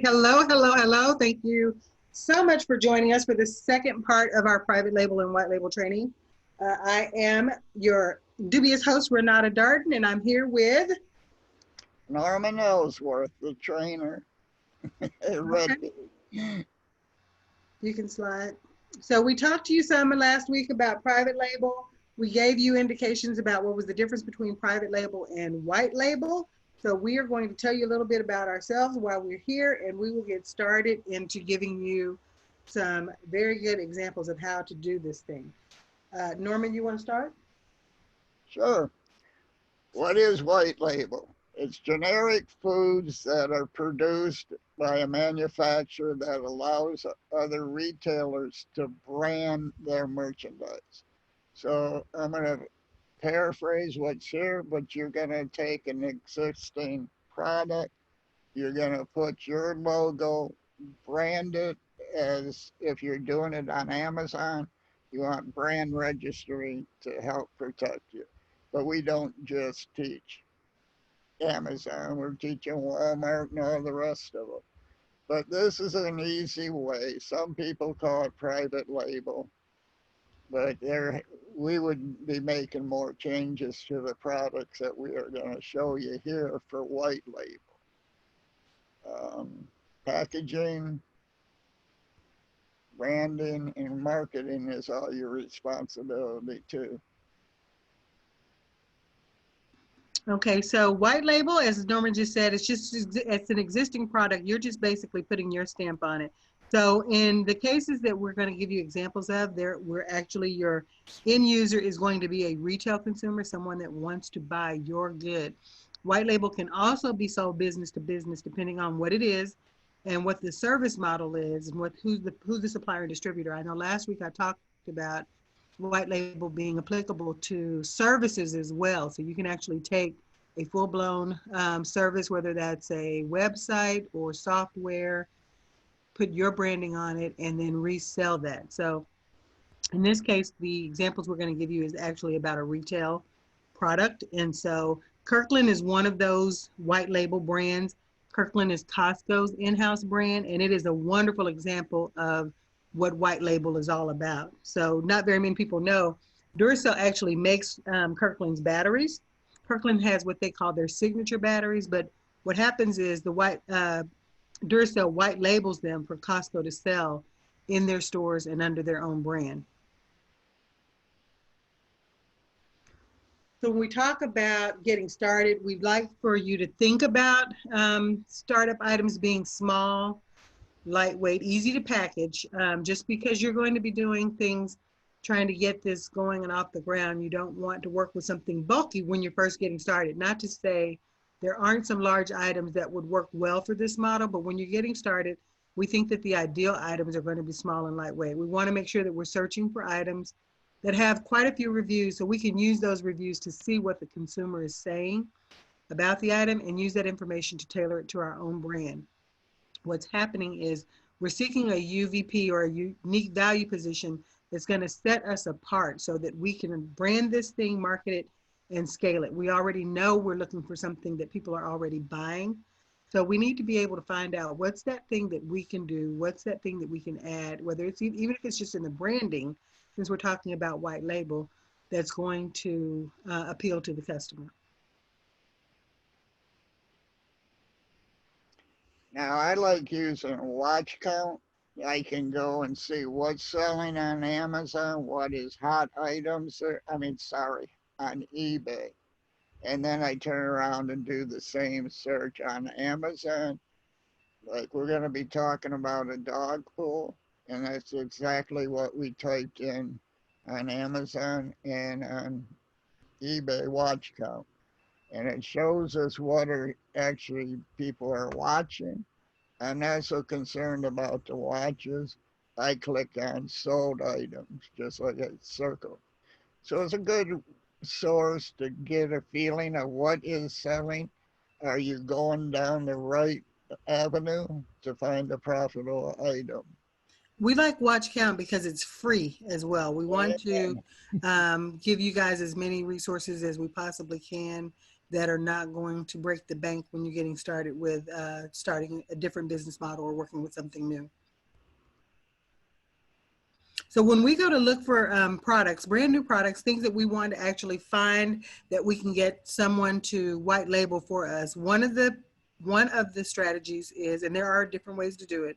Hello, hello, hello. Thank you so much for joining us for the second part of our private label and white label training. I am your dubious host, Renata Darden, and I'm here with Norman Ellsworth, the trainer. Okay, you can slide. So we talked to you some last week about private label. We gave you indications about what was the difference between private label and white label. So we are going to tell you a little bit about ourselves while we're here, and we will get started into giving you some very good examples of how to do this thing. Norman, you want to start? Sure. What is white label? It's generic foods that are produced by a manufacturer that allows other retailers to brand their merchandise. So I'm going to paraphrase what's here, but you're going to take an existing product, you're going to put your logo, brand it as if you're doing it on Amazon. You want brand registry to help protect you. But we don't just teach Amazon, we're teaching Walmart and all the rest of them. But this is an easy way. Some people call it private label, but we would be making more changes to the products that we are going to show you here for white label. Packaging, branding, and marketing is all your responsibility too. Okay, so white label, as Norman just said, it's an existing product. You're just basically putting your stamp on it. So in the cases that we're going to give you examples of, we're actually your end user is going to be a retail consumer, someone that wants to buy your good. White label can also be sold business to business, depending on what it is and what the service model is and who's the supplier and distributor. I know last week I talked about white label being applicable to services as well. So you can actually take a full-blown service, whether that's a website or software, put your branding on it, and then resell that. So in this case, the examples we're going to give you is actually about a retail product. And so Kirkland is one of those white label brands. Kirkland is Costco's in-house brand, and it is a wonderful example of what white label is all about. So not very many people know Duracell actually makes Kirkland's batteries. Kirkland has what they call their signature batteries, but what happens is the Duracell white labels them for Costco to sell in their stores and under their own brand. So when we talk about getting started, we'd like for you to think about startup items being small, lightweight, easy to package. Just because you're going to be doing things, trying to get this going and off the ground, you don't want to work with something bulky when you're first getting started. Not to say there aren't some large items that would work well for this model, but when you're getting started, we think that the ideal items are going to be small and lightweight. We want to make sure that we're searching for items that have quite a few reviews so we can use those reviews to see what the consumer is saying about the item and use that information to tailor it to our own brand. What's happening is we're seeking a UVP or a unique value position that's going to set us apart so that we can brand this thing, market it, and scale it. We already know we're looking for something that people are already buying. So we need to be able to find out what's that thing that we can do, what's that thing that we can add, whether it's even if it's just in the branding, since we're talking about white label, that's going to appeal to the customer. Now, I like using a watch count. I can go and see what's selling on Amazon, what is hot items, on eBay. And then I turn around and do the same search on Amazon. Like we're going to be talking about a dog pool, and that's exactly what we typed in on Amazon and on eBay watch count. And it shows us what are actually people are watching. I'm not so concerned about the watches. I click on sold items, just like a circle. So it's a good source to get a feeling of what is selling. Are you going down the right avenue to find a profitable item? We like watch count because it's free as well. We want to give you guys as many resources as we possibly can. that are not going to break the bank when you're getting started with starting a different business model or working with something new. So when we go to look for products, brand new products, things that we want to actually find that we can get someone to white label for us, one of the strategies is, and there are different ways to do it,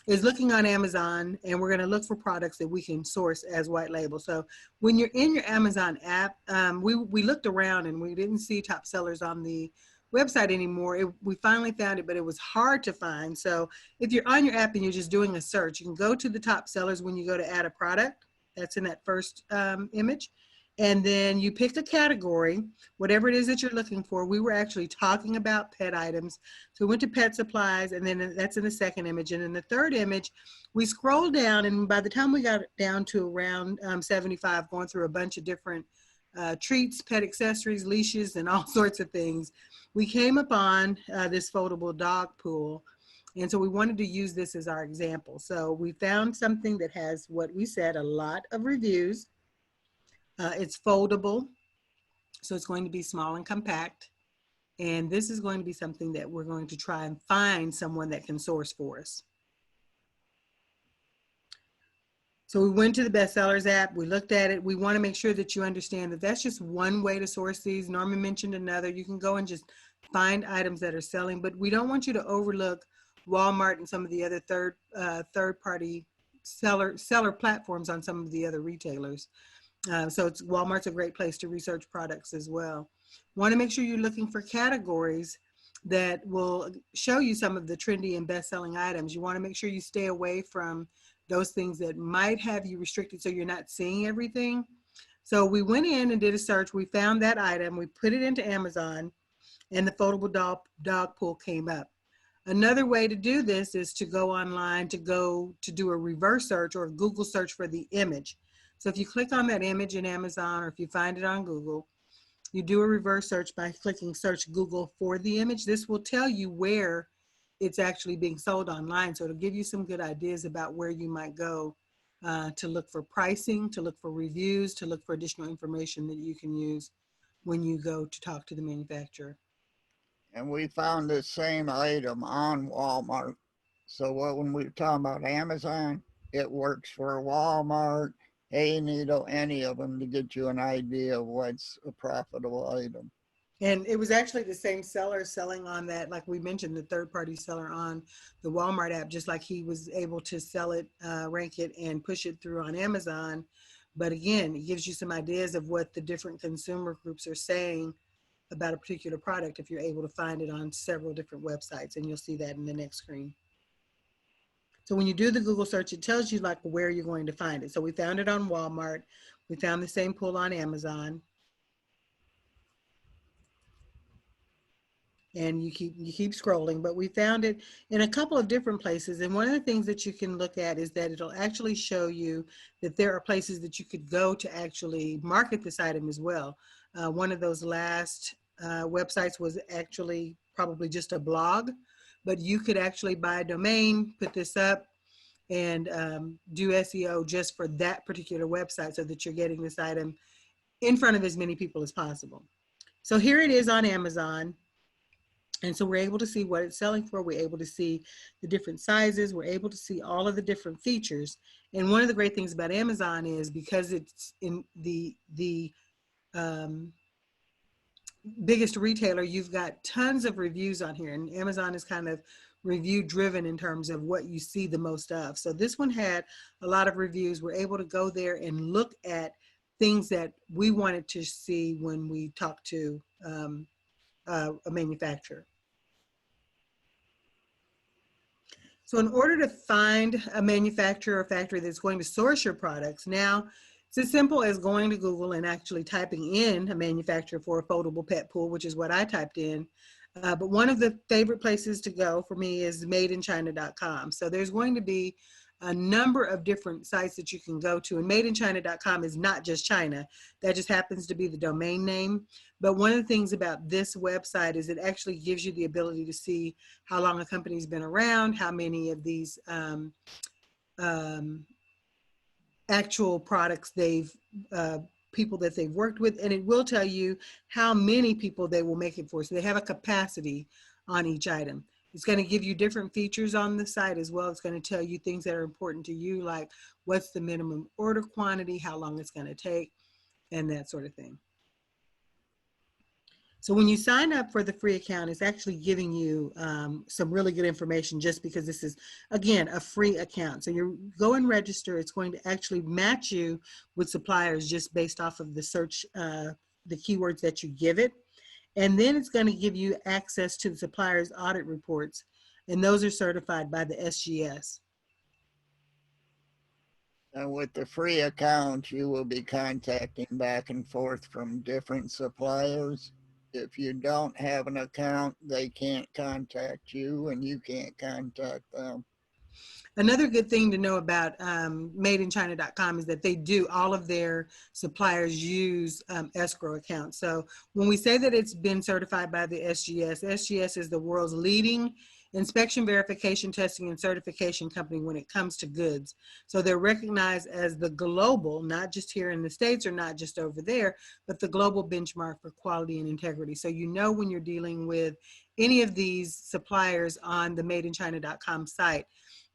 is looking on Amazon, and we're going to look for products that we can source as white label. So when you're in your Amazon app, we looked around and we didn't see top sellers on the website anymore. We finally found it, but it was hard to find. So if you're on your app and you're just doing a search, you can go to the top sellers when you go to add a product. That's in that first image. And then you pick a category, whatever it is that you're looking for. We were actually talking about pet items. So we went to pet supplies, and then that's in the second image. And in the third image, we scrolled down, and by the time we got down to around 75, going through a bunch of different treats, pet accessories, leashes, and all sorts of things, we came upon this foldable dog pool. And so we wanted to use this as our example. So we found something that has, what we said, a lot of reviews. It's foldable, so it's going to be small and compact. And this is going to be something that we're going to try and find someone that can source for us. So we went to the bestsellers app, we looked at it. We want to make sure that you understand that that's just one way to source these. Norman mentioned another. You can go and just find items that are selling, but we don't want you to overlook Walmart and some of the other third-party seller platforms on some of the other retailers. So Walmart's a great place to research products as well. Want to make sure you're looking for categories that will show you some of the trendy and best-selling items. You want to make sure you stay away from those things that might have you restricted so you're not seeing everything. So we went in and did a search. We found that item. We put it into Amazon, and the foldable dog pool came up. Another way to do this is to go online, to do a reverse search or a Google search for the image. So if you click on that image in Amazon, or if you find it on Google, you do a reverse search by clicking search Google for the image. This will tell you where it's actually being sold online. So it'll give you some good ideas about where you might go to look for pricing, to look for reviews, to look for additional information that you can use when you go to talk to the manufacturer. And we found this same item on Walmart. So when we were talking about Amazon, it works for Walmart, Hey Needle, any of them, to get you an idea of what's a profitable item. And it was actually the same seller selling on that, like we mentioned, the third-party seller on the Walmart app, just like he was able to sell it, rank it, and push it through on Amazon. But again, it gives you some ideas of what the different consumer groups are saying about a particular product if you're able to find it on several different websites, and you'll see that in the next screen. So when you do the Google search, it tells you like where you're going to find it. So we found it on Walmart. We found the same pool on Amazon. And you keep scrolling, but we found it in a couple of different places. And one of the things that you can look at is that it'll actually show you that there are places that you could go to actually market this item as well. One of those last websites was actually probably just a blog, but you could actually buy a domain, put this up, and do SEO just for that particular website so that you're getting this item in front of as many people as possible. So here it is on Amazon. And so we're able to see what it's selling for. We're able to see the different sizes. We're able to see all of the different features. And one of the great things about Amazon is because it's in the biggest retailer, you've got tons of reviews on here. And Amazon is kind of review driven in terms of what you see the most of. So this one had a lot of reviews. We're able to go there and look at things that we wanted to see when we talked to a manufacturer. So in order to find a manufacturer or factory that's going to source your products, now it's as simple as going to Google and actually typing in a manufacturer for a foldable pet pool, which is what I typed in. But one of the favorite places to go for me is madeinchina.com. So there's going to be a number of different sites that you can go to, and madeinchina.com is not just China. That just happens to be the domain name. But one of the things about this website is it actually gives you the ability to see how long a company's been around, how many of these actual products they've people that they've worked with, and it will tell you how many people they will make it for. So they have a capacity on each item. It's going to give you different features on the site as well. It's going to tell you things that are important to you, like what's the minimum order quantity, how long it's going to take, and that sort of thing. So when you sign up for the free account, it's actually giving you some really good information, just because this is, again, a free account. So you go and register. It's going to actually match you with suppliers just based off of the search, the keywords that you give it. And then it's going to give you access to the supplier's audit reports. And those are certified by the SGS. And with the free account, you will be contacting back and forth from different suppliers. If you don't have an account, they can't contact you and you can't contact them. Another good thing to know about madeinchina.com is that they do, all of their suppliers use escrow accounts. So when we say that it's been certified by the SGS, SGS is the world's leading inspection, verification, testing, and certification company when it comes to goods. So they're recognized as the global, not just here in the States or not just over there, but the global benchmark for quality and integrity. So you know when you're dealing with any of these suppliers on the madeinchina.com site,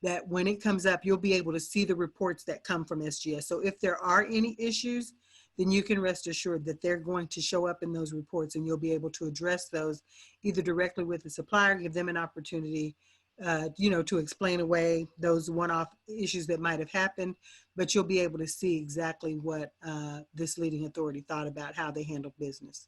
that when it comes up, you'll be able to see the reports that come from SGS. So if there are any issues, then you can rest assured that they're going to show up in those reports, and you'll be able to address those either directly with the supplier, give them an opportunity, to explain away those one-off issues that might have happened, but you'll be able to see exactly what this leading authority thought about how they handle business.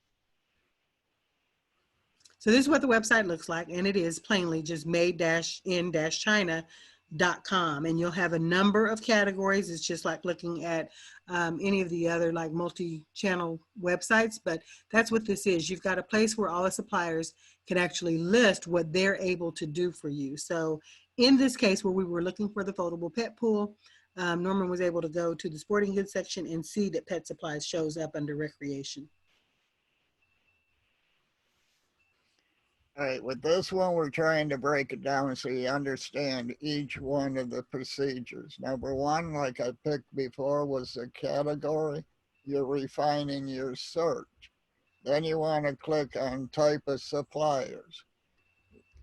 So this is what the website looks like, and it is plainly just made-in-china.com, and you'll have a number of categories. It's just like looking at any of the other like multi-channel websites, but that's what this is. You've got a place where all the suppliers can actually list what they're able to do for you. So in this case, where we were looking for the foldable pet pool, Norman was able to go to the sporting goods section and see that pet supplies shows up under recreation. All right, with this one, we're trying to break it down so you understand each one of the procedures. Number one, like I picked before, was the category. You're refining your search. Then you want to click on type of suppliers.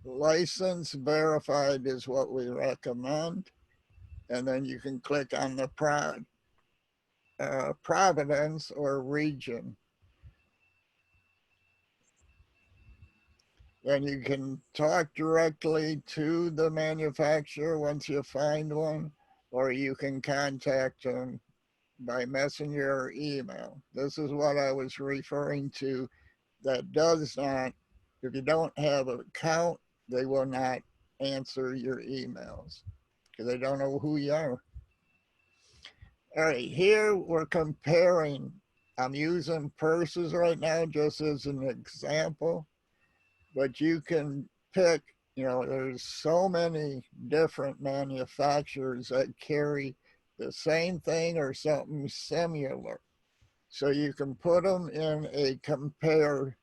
License verified is what we recommend. And then you can click on the province or region. Then you can talk directly to the manufacturer once you find one, or you can contact them by messenger or email. This is what I was referring to. That does not, if you don't have an account, they will not answer your emails because they don't know who you are. All right, here we're comparing. I'm using purses right now just as an example, but you can pick, there's so many different manufacturers that carry the same thing or something similar. So you can put them in a compare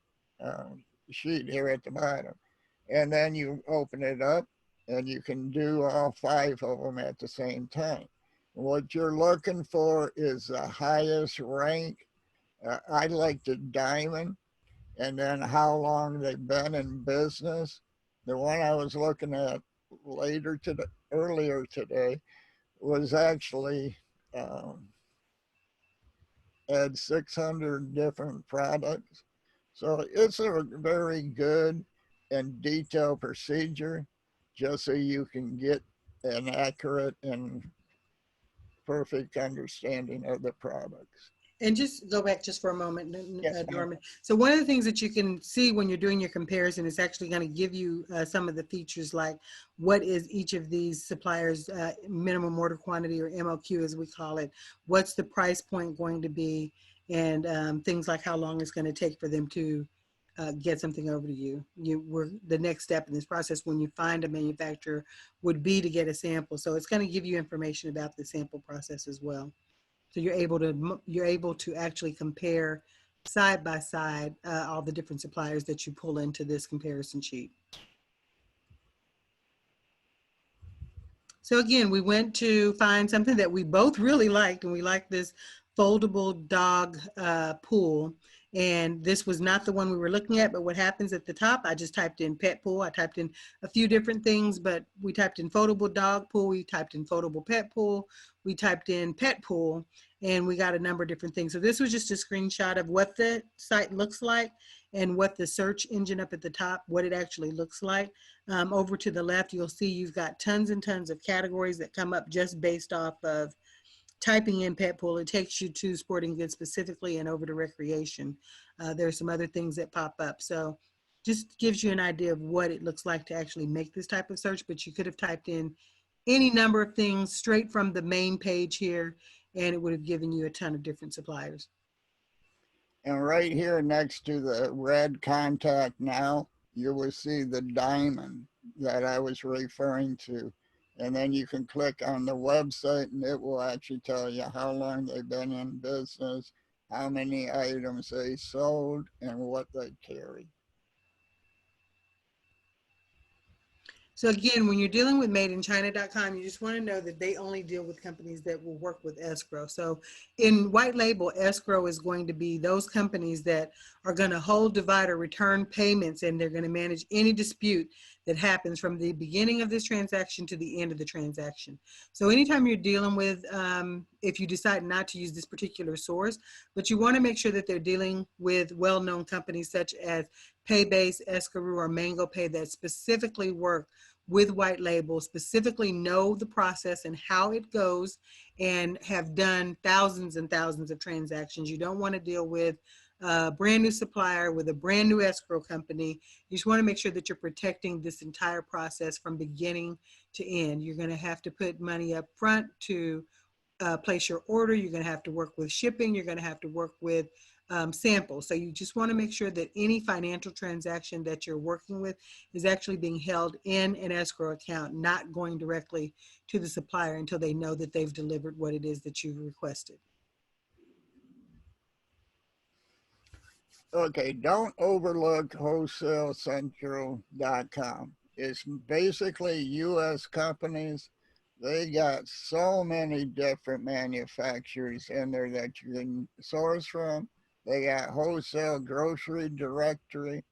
sheet here at the bottom. And then you open it up and you can do all 5 of them at the same time. What you're looking for is the highest rank. I like the diamond, and then how long they've been in business. The one I was looking at earlier today was actually had 600 different products. So it's a very good and detailed procedure just so you can get an accurate and perfect understanding of the products. And just go back just for a moment, Yes, Norman. So one of the things that you can see when you're doing your comparison is actually going to give you some of the features, like what is each of these suppliers' minimum order quantity, or MOQ as we call it, what's the price point going to be, and things like how long it's going to take for them to get something over to you. The next step in this process when you find a manufacturer would be to get a sample. So it's going to give you information about the sample process as well. So you're able to actually compare side by side all the different suppliers that you pull into this comparison sheet. So again, we went to find something that we both really liked, and we liked this foldable dog pool. And this was not the one we were looking at, but what happens at the top, I just typed in pet pool. I typed in a few different things, but we typed in foldable dog pool, we typed in foldable pet pool, we typed in pet pool, and we got a number of different things. So this was just a screenshot of what the site looks like and what the search engine up at the top, what it actually looks like. Over to the left, you'll see you've got tons and tons of categories that come up just based off of typing in pet pool. It takes you to sporting goods specifically and over to recreation. There's some other things that pop up. So just gives you an idea of what it looks like to actually make this type of search, but you could have typed in any number of things straight from the main page here, and it would have given you a ton of different suppliers. And right here next to the red contact now, you will see the diamond that I was referring to. And then you can click on the website and it will actually tell you how long they've been in business, how many items they sold, and what they carry. So again, when you're dealing with madeinchina.com, you just want to know that they only deal with companies that will work with escrow. So in white label, escrow is going to be those companies that are going to hold, divide, or return payments, and they're going to manage any dispute that happens from the beginning of this transaction to the end of the transaction. So anytime you're dealing with, if you decide not to use this particular source, but you want to make sure that they're dealing with well-known companies such as Paybase, Eskaroo, or Mango Pay that specifically work with white label, specifically know the process and how it goes, and have done thousands and thousands of transactions. You don't want to deal with a brand new supplier with a brand new escrow company. You just want to make sure that you're protecting this entire process from beginning to end. You're going to have to put money up front to place your order. You're going to have to work with shipping. You're going to have to work with samples. So you just want to make sure that any financial transaction that you're working with is actually being held in an escrow account, not going directly to the supplier until they know that they've delivered what it is that you've requested. Okay, don't overlook wholesalecentral.com. It's basically US companies. They got so many different manufacturers in there that you can source from. They got wholesale grocery directory.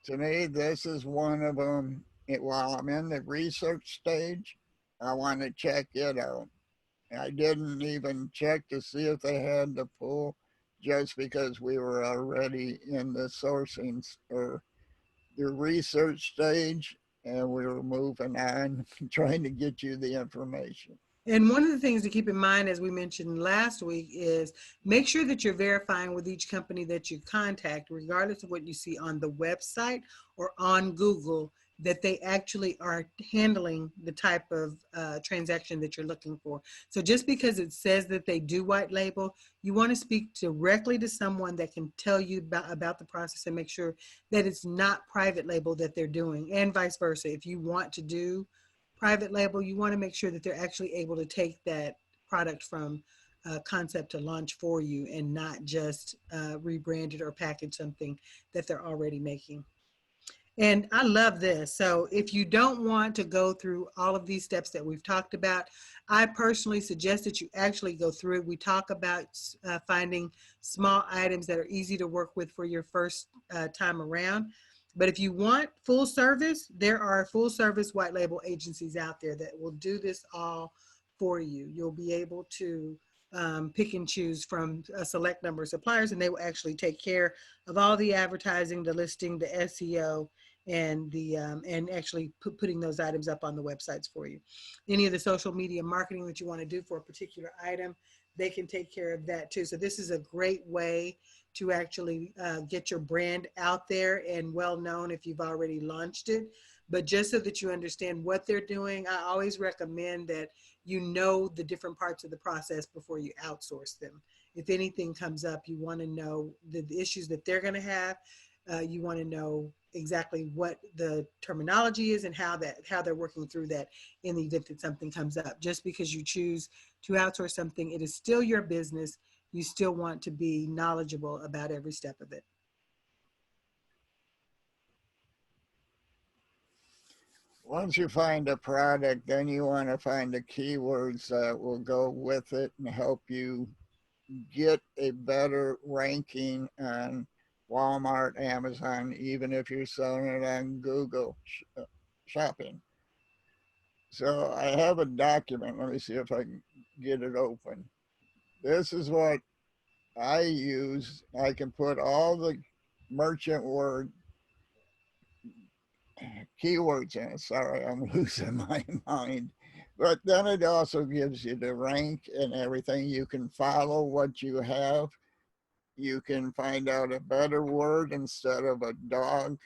To me, this is one of them. While I'm in the research stage, I want to check it out. I didn't even check to see if they had the pool just because we were already in the sourcing or the research stage and we were moving on trying to get you the information. And one of the things to keep in mind, as we mentioned last week, is make sure that you're verifying with each company that you contact, regardless of what you see on the website or on Google, that they actually are handling the type of transaction that you're looking for. So just because it says that they do white label, you want to speak directly to someone that can tell you about the process and make sure that it's not private label that they're doing, and vice versa. If you want to do private label, you want to make sure that they're actually able to take that product from concept to launch for you and not just rebrand it or package something that they're already making. And I love this. So if you don't want to go through all of these steps that we've talked about, I personally suggest that you actually go through it. We talk about finding small items that are easy to work with for your first time around. But if you want full service, there are full service white label agencies out there that will do this all for you. You'll be able to pick and choose from a select number of suppliers, and they will actually take care of all the advertising, the listing, the SEO, and the and actually putting those items up on the websites for you. Any of the social media marketing that you want to do for a particular item, they can take care of that too. So this is a great way to actually get your brand out there and well known if you've already launched it. But just so that you understand what they're doing, I always recommend that you know the different parts of the process before you outsource them. If anything comes up, you want to know the issues that they're going to have. You want to know exactly what the terminology is and how they're working through that in the event that something comes up. Just because you choose to outsource something, it is still your business. You still want to be knowledgeable about every step of it. Once you find a product, then you want to find the keywords that will go with it and help you get a better ranking on Walmart, Amazon, even if you're selling it on Google shopping. So I have a document. Let me see if I can get it open. This is what I use. I can put all the merchant word keywords in it. Sorry, I'm losing my mind. But then it also gives you the rank and everything. You can follow what you have. You can find out a better word instead of a dog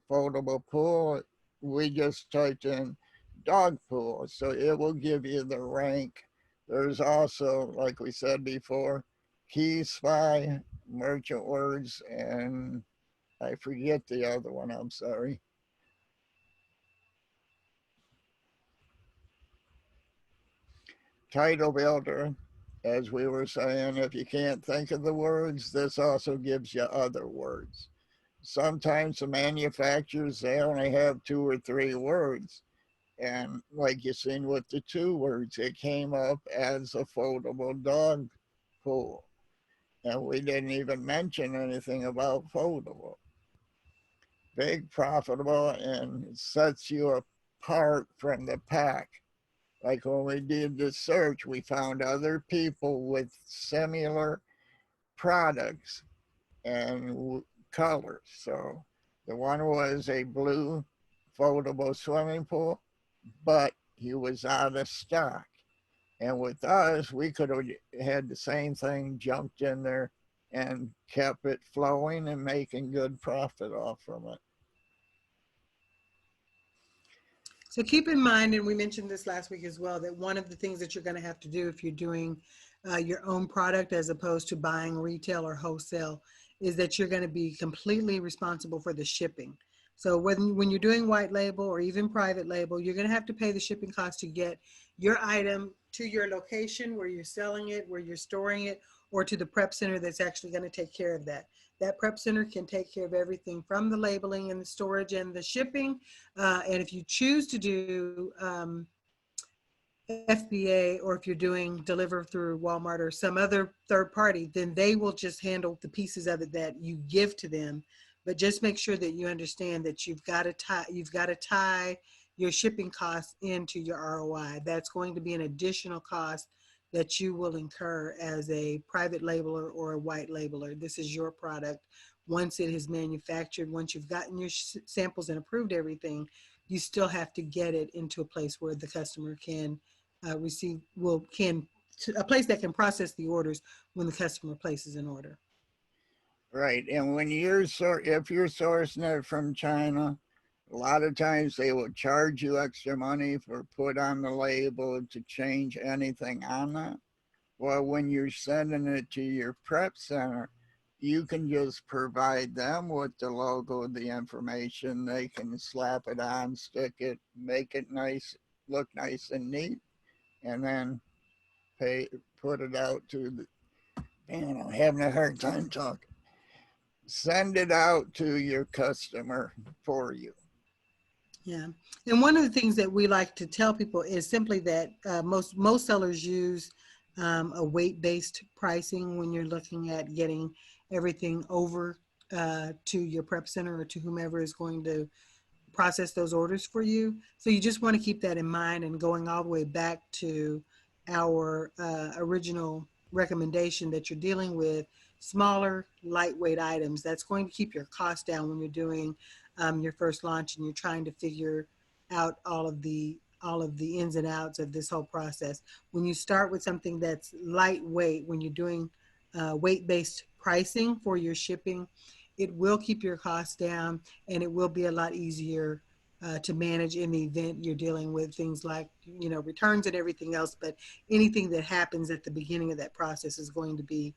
foldable pool. We just typed in dog pool, so it will give you the rank. There's also, like we said before, Key Spy, merchant words, and I forget the other one. I'm sorry. Title builder, as we were saying, if you can't think of the words, this also gives you other words. Sometimes the manufacturers, they only have 2 or 3 words. And like you seen with the 2 words, it came up as a foldable dog pool. And we didn't even mention anything about foldable. Big, profitable, and it sets you apart from the pack. Like when we did the search, we found other people with similar products and colors. So the one was a blue foldable swimming pool, but he was out of stock. And with us, we could have had the same thing, jumped in there and kept it flowing and making good profit off from it. So keep in mind, and we mentioned this last week as well, that one of the things that you're going to have to do if you're doing your own product as opposed to buying retail or wholesale is that you're going to be completely responsible for the shipping. So when you're doing white label or even private label, you're going to have to pay the shipping cost to get your item to your location where you're selling it, where you're storing it, or to the prep center that's actually going to take care of that. That prep center can take care of everything from the labeling and the storage and the shipping. And if you choose to do FBA, or if you're doing deliver through Walmart or some other third party, then they will just handle the pieces of it that you give to them. But just make sure that you understand that you've got to tie your shipping costs into your ROI. That's going to be an additional cost that you will incur as a private labeler or a white labeler. This is your product. Once it is manufactured, once you've gotten your samples and approved everything, you still have to get it into a place where the customer can receive, a place that can process the orders when the customer places an order. Right. And when if you're sourcing it from China, a lot of times they will charge you extra money for put on the label to change anything on that. Well, when you're sending it to your prep center, you can just provide them with the logo, the information. They can slap it on, stick it, make it nice, look nice and neat, and then put it out to the, man, I'm having a hard time talking. Send it out to your customer for you. Yeah, and one of the things that we like to tell people is simply that most sellers use a weight-based pricing when you're looking at getting everything over to your prep center or to whomever is going to process those orders for you. So you just want to keep that in mind, and going all the way back to our original recommendation that you're dealing with smaller, lightweight items. That's going to keep your costs down when you're doing your first launch and you're trying to figure out all of the ins and outs of this whole process. When you start with something that's lightweight, when you're doing weight-based pricing for your shipping, it will keep your costs down, and it will be a lot easier to manage in the event you're dealing with things like returns and everything else. But anything that happens at the beginning of that process is going to be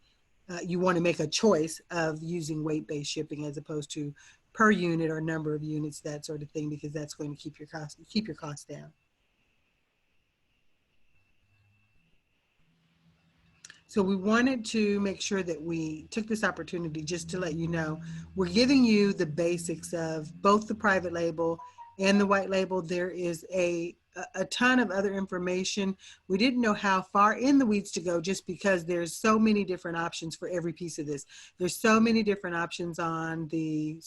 you want to make a choice of using weight-based shipping as opposed to per unit or number of units, that sort of thing, because that's going to keep your costs down. So we wanted to make sure that we took this opportunity just to let you know we're giving you the basics of both the private label and the white label. There is a a ton of other information. We didn't know how far in the weeds to go just because there's so many different options for every piece of this. There's so many different options on the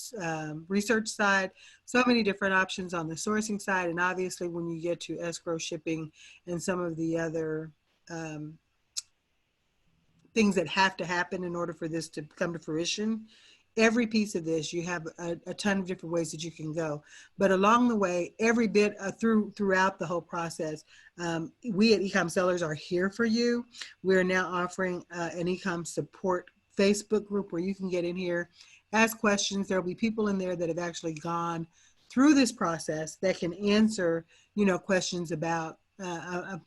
research side, so many different options on the sourcing side, and obviously when you get to escrow shipping and some of the other um, things that have to happen in order for this to come to fruition, every piece of this you have a ton of different ways that you can go, but along the way, every bit throughout the whole process, we at eCom Sellers are here for you. We're now offering an eCom support Facebook group where you can get in here, ask questions. There'll be people in there that have actually gone through this process that can answer, questions about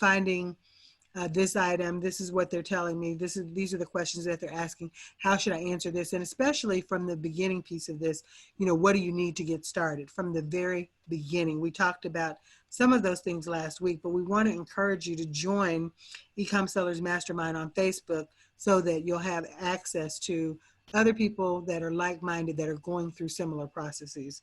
finding this item, this is what they're telling me, these are the questions that they're asking, how should I answer this? And especially from the beginning piece of this, what do you need to get started from the very beginning? We talked about some of those things last week, but we want to encourage you to join eCom Sellers Mastermind on Facebook so that you'll have access to other people that are like-minded, that are going through similar processes.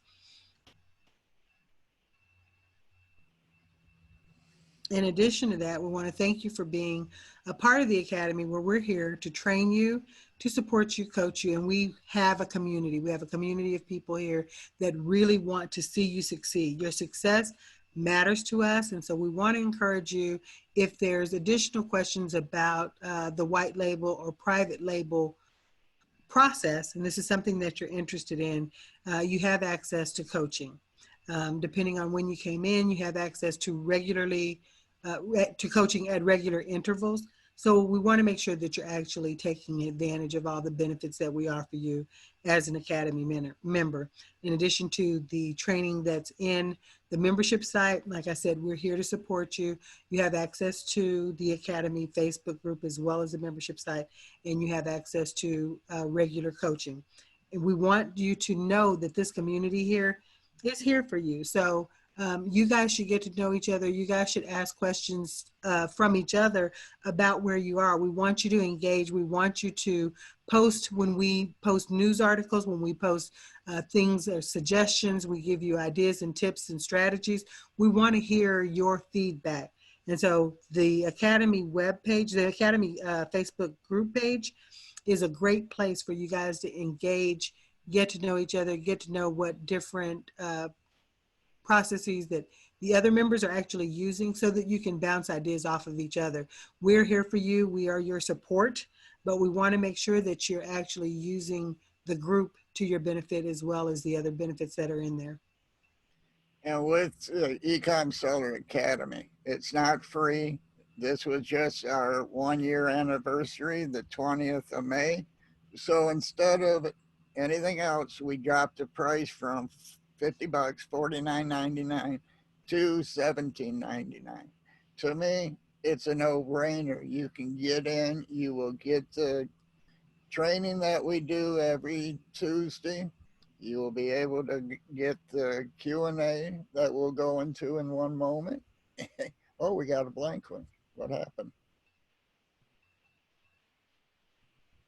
In addition to that, we want to thank you for being a part of the Academy, where we're here to train you, to support you, coach you, and we have a community. We have a community of people here that really want to see you succeed. Your success matters to us, and so we want to encourage you, if there's additional questions about the white label or private label process, and this is something that you're interested in, you have access to coaching. Depending on when you came in, you have access to to coaching at regular intervals. So we want to make sure that you're actually taking advantage of all the benefits that we offer you as an Academy member. In addition to the training that's in the membership site, like I said, we're here to support you. You have access to the Academy Facebook group as well as the membership site, and you have access to regular coaching. And we want you to know that this community here is here for you. So you guys should get to know each other. You guys should ask questions from each other about where you are. We want you to engage. We want you to post when we post news articles, when we post things or suggestions. We give you ideas and tips and strategies. We want to hear your feedback. And so the Academy webpage, the Academy Facebook group page is a great place for you guys to engage, get to know each other, get to know what different processes that the other members are actually using, so that you can bounce ideas off of each other. We're here for you. We are your support, but we want to make sure that you're actually using the group to your benefit as well as the other benefits that are in there. And with Ecom Seller Academy, it's not free. This was just our 1 year anniversary, the 20th of May. So instead of anything else, we dropped the price from $50, $49.99 to $17.99. To me, it's a no-brainer. You can get in, you will get the training that we do every Tuesday. You will be able to get the Q&A that we'll go into in one moment. Oh, we got a blank one. What happened?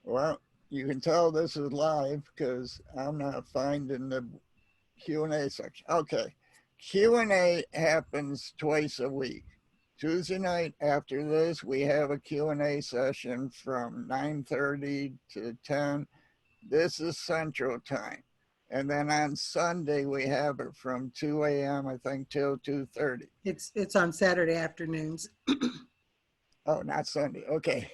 Well, you can tell this is live because I'm not finding the Q&A section. Okay. Q&A happens twice a week. Tuesday night after this, we have a Q&A session from 9:30 to 10. This is Central Time. And then on Sunday, we have it from 2 a.m., I think, till 2:30. It's on Saturday afternoons. Oh, not Sunday. Okay.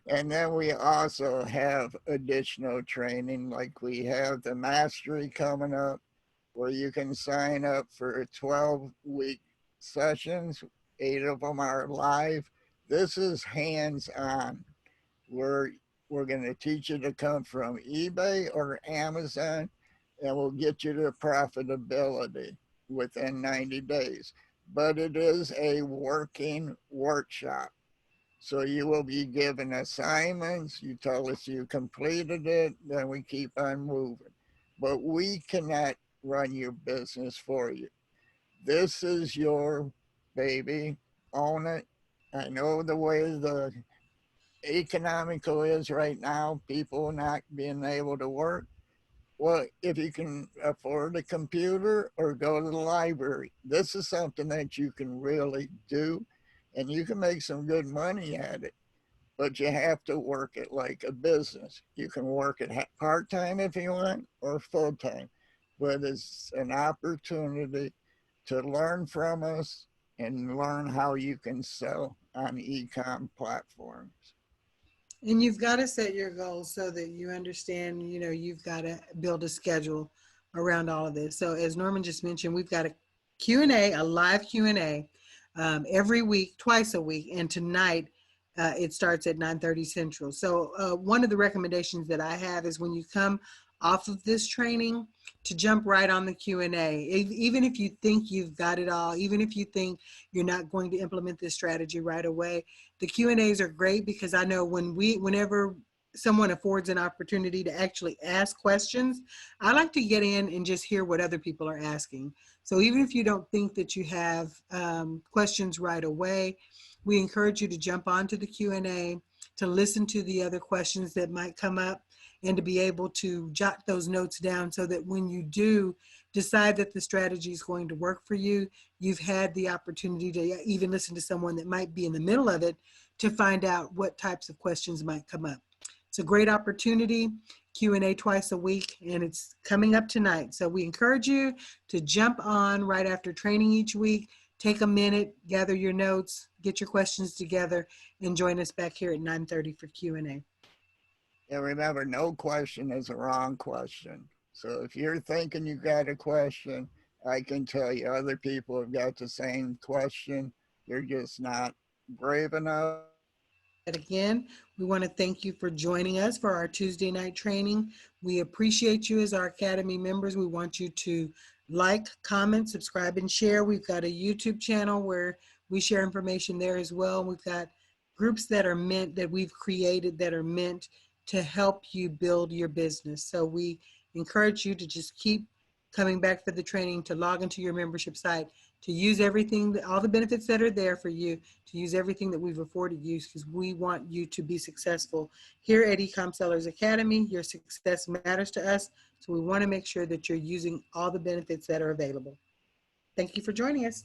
And then we also have additional training, like we have the mastery coming up, where you can sign up for 12-week sessions. 8 of them are live. This is hands-on. We're going to teach you to come from eBay or Amazon, and we'll get you to profitability within 90 days. But it is a working workshop. So you will be given assignments. You tell us you completed it, then we keep on moving. But we cannot run your business for you. This is your baby. Own it. I know the way the economical is right now, people not being able to work. Well, if you can afford a computer or go to the library, this is something that you can really do, and you can make some good money at it. But you have to work it like a business. You can work it part time if you want, or full time. But it's an opportunity to learn from us and learn how you can sell on eCom platforms. And you've got to set your goals so that you understand, you've got to build a schedule around all of this. So as Norman just mentioned, we've got a Q&A, a live Q&A every week, twice a week. And tonight it starts at 9:30 Central. So one of the recommendations that I have is when you come off of this training to jump right on the Q&A. Even if you think you've got it all, even if you think you're not going to implement this strategy right away, the Q&As are great because I know whenever someone affords an opportunity to actually ask questions, I like to get in and just hear what other people are asking. So even if you don't think that you have questions right away, we encourage you to jump onto the Q&A, to listen to the other questions that might come up, and to be able to jot those notes down so that when you do decide that the strategy is going to work for you, you've had the opportunity to even listen to someone that might be in the middle of it to find out what types of questions might come up. It's a great opportunity, Q&A twice a week, and it's coming up tonight. So we encourage you to jump on right after training each week. Take a minute, gather your notes, get your questions together, and join us back here at 9:30 for Q&A. And remember, no question is a wrong question. So if you're thinking you got a question, I can tell you other people have got the same question. They're just not brave enough. Again, we want to thank you for joining us for our Tuesday night training. We appreciate you as our Academy members. We want you to like, comment, subscribe, and share. We've got a YouTube channel where we share information there as well. We've got groups that we've created that are meant to help you build your business. So we encourage you to just keep coming back for the training, to log into your membership site, to use everything, all the benefits that are there for you, to use everything that we've afforded you, because we want you to be successful. Here at eCom Sellers Academy, your success matters to us, so we want to make sure that you're using all the benefits that are available. Thank you for joining us.